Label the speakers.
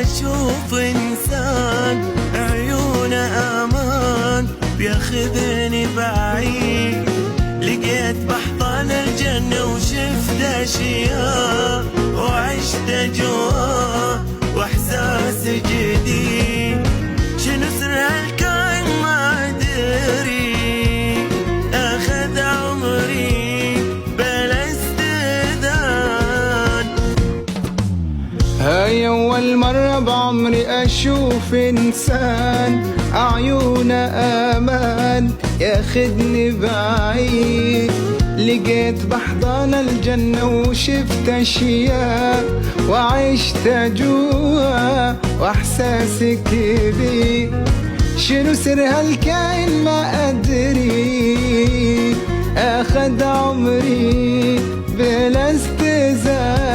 Speaker 1: أشوف إنسان عيونه أمان بياخذني بعيد. لقيت بحضن الجنة وشفت أشياء وعشت جواه وإحساس جديد. شنو سر هالكائن ما أدري، أخذ عمري بلا استئذان.
Speaker 2: هاي أول مرة بعمري أشوف إنسان عيونه أمان ياخدني بعيد. لقيت بحضن الجنة وشفت أشياء وعشت جوا وإحساسي كبير. شنو سر هالكائن ما أدري، أخذ عمري بلا استئذان.